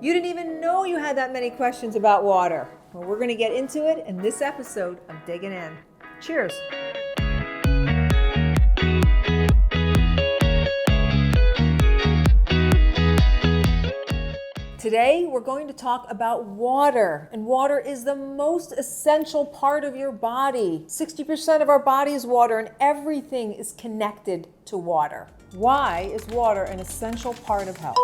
You didn't even know you had that many questions about water. Well, we're going to get into it in this episode of Digging In. Cheers. Today, we're going to talk about water, and water is the most essential part of your body. 60% of our body is water, and everything is connected to water. Why is water an essential part of health?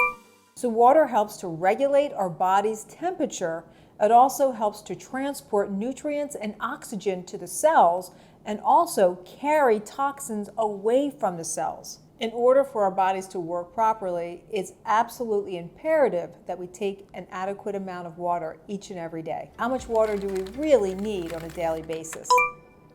So water helps to regulate our body's temperature. It also helps to transport nutrients and oxygen to the cells, and also carry toxins away from the cells. In order for our bodies to work properly, it's absolutely imperative that we take an adequate amount of water each and every day. How much water do we really need on a daily basis?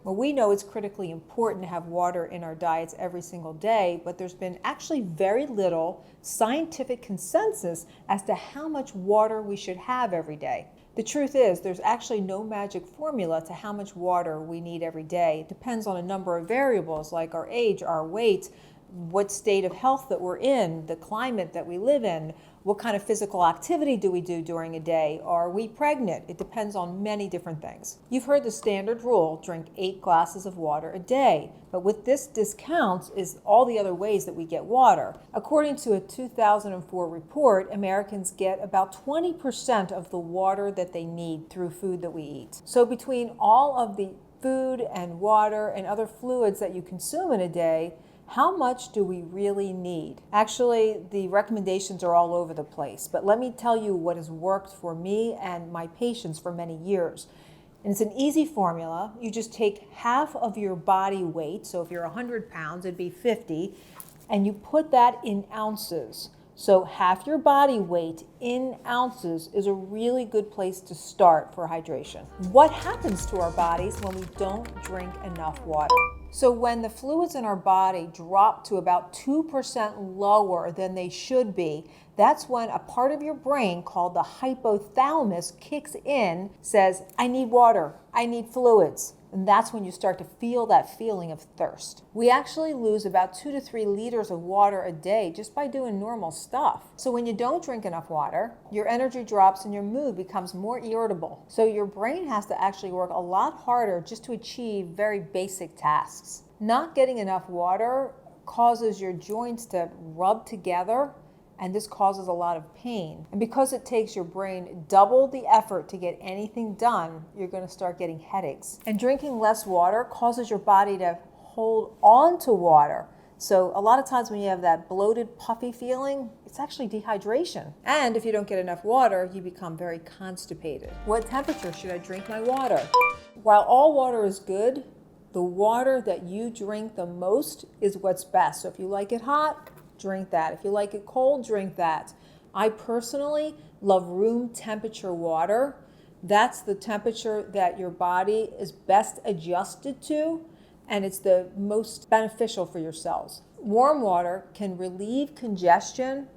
Well, we know it's critically important to have water in our diets every single day, but there's been actually very little scientific consensus as to how much water we should have every day. The truth is, there's actually no magic formula to how much water we need every day. It depends on a number of variables like our age, our weight, what state of health that we're in, the climate that we live in, what kind of physical activity do we do during a day, are we pregnant? It depends on many different things. You've heard the standard rule, drink 8 glasses of water a day, but what this discounts is all the other ways that we get water. According to a 2004 report, Americans get about 20% of the water that they need through food that we eat. So between all of the food and water and other fluids that you consume in a day, how much do we really need? Actually, the recommendations are all over the place, but let me tell you what has worked for me and my patients for many years. And it's an easy formula. You just take half of your body weight, so if you're 100 pounds, it'd be 50, and you put that in ounces. So half your body weight in ounces is a really good place to start for hydration. What happens to our bodies when we don't drink enough water? So when the fluids in our body drop to about 2% lower than they should be, that's when a part of your brain called the hypothalamus kicks in, says, I need water, I need fluids. And that's when you start to feel that feeling of thirst. We actually lose about 2 to 3 liters of water a day just by doing normal stuff. So when you don't drink enough water, your energy drops and your mood becomes more irritable. So your brain has to actually work a lot harder just to achieve very basic tasks. Not getting enough water causes your joints to rub together, and this causes a lot of pain. And because it takes your brain double the effort to get anything done, you're going to start getting headaches. And drinking less water causes your body to hold on to water. So a lot of times when you have that bloated, puffy feeling, it's actually dehydration. And if you don't get enough water, you become very constipated. What temperature should I drink my water? While all water is good, the water that you drink the most is what's best. So if you like it hot, drink that. If you like it cold, drink that. I personally love room temperature water. That's the temperature that your body is best adjusted to, and it's the most beneficial for your cells. Warm water can relieve congestion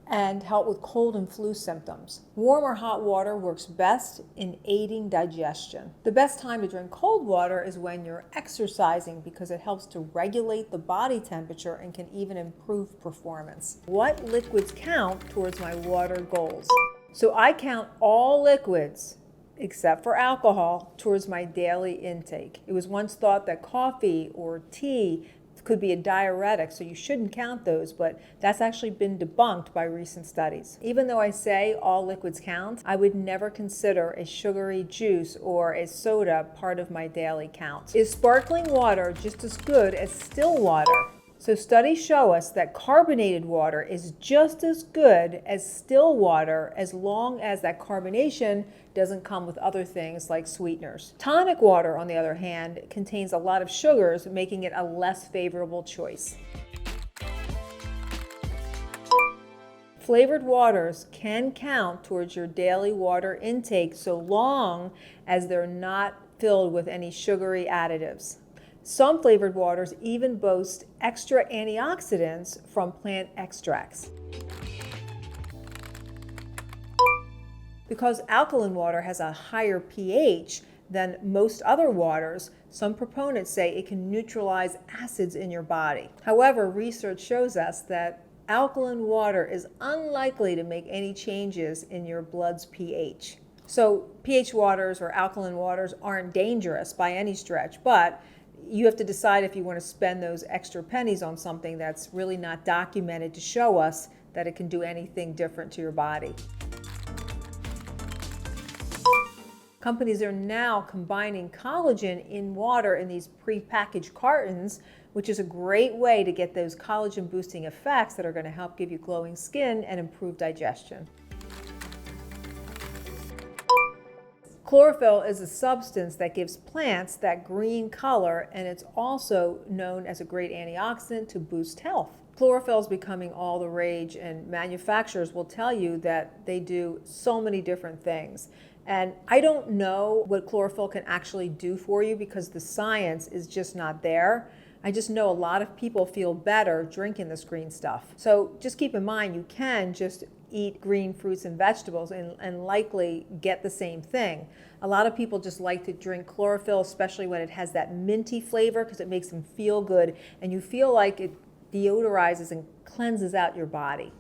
and help with cold and flu symptoms. Warm or hot water works best in aiding digestion. The best time to drink cold water is when you're exercising because it helps to regulate the body temperature and can even improve performance. What liquids count towards my water goals? So I count all liquids except for alcohol towards my daily intake. It was once thought that coffee or tea could be a diuretic, so you shouldn't count those, but that's actually been debunked by recent studies. Even though I say all liquids count, I would never consider a sugary juice or a soda part of my daily count. Is sparkling water just as good as still water? So studies show us that carbonated water is just as good as still water as long as that carbonation doesn't come with other things like sweeteners. Tonic water, on the other hand, contains a lot of sugars, making it a less favorable choice. Flavored waters can count towards your daily water intake so long as they're not filled with any sugary additives. Some flavored waters even boast extra antioxidants from plant extracts. Because alkaline water has a higher pH than most other waters, some proponents say it can neutralize acids in your body. However, research shows us that alkaline water is unlikely to make any changes in your blood's pH. So pH waters or alkaline waters aren't dangerous by any stretch, but you have to decide if you want to spend those extra pennies on something that's really not documented to show us that it can do anything different to your body. Companies are now combining collagen in water in these pre-packaged cartons, which is a great way to get those collagen boosting effects that are going to help give you glowing skin and improve digestion. Chlorophyll is a substance that gives plants that green color, and it's also known as a great antioxidant to boost health. Chlorophyll is becoming all the rage, and manufacturers will tell you that they do so many different things. And I don't know what chlorophyll can actually do for you because the science is just not there. I just know a lot of people feel better drinking this green stuff. So just keep in mind, you can just eat green fruits and vegetables and likely get the same thing. A lot of people just like to drink chlorophyll, especially when it has that minty flavor, because it makes them feel good and you feel like it deodorizes and cleanses out your body.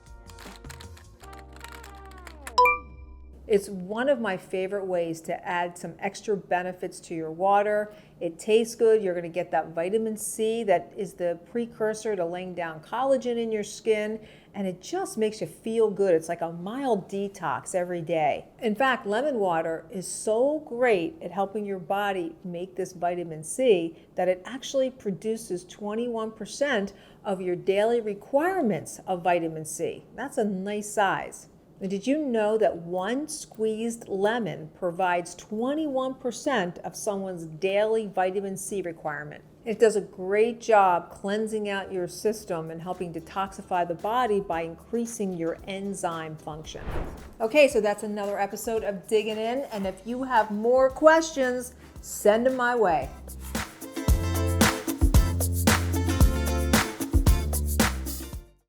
It's one of my favorite ways to add some extra benefits to your water. It tastes good. You're going to get that vitamin C that is the precursor to laying down collagen in your skin, and it just makes you feel good. It's like a mild detox every day. In fact, lemon water is so great at helping your body make this vitamin C that it actually produces 21% of your daily requirements of vitamin C. That's a nice size. And did you know that one squeezed lemon provides 21% of someone's daily vitamin C requirement? It does a great job cleansing out your system and helping detoxify the body by increasing your enzyme function. Okay, so that's another episode of Digging In, and if you have more questions, send them my way.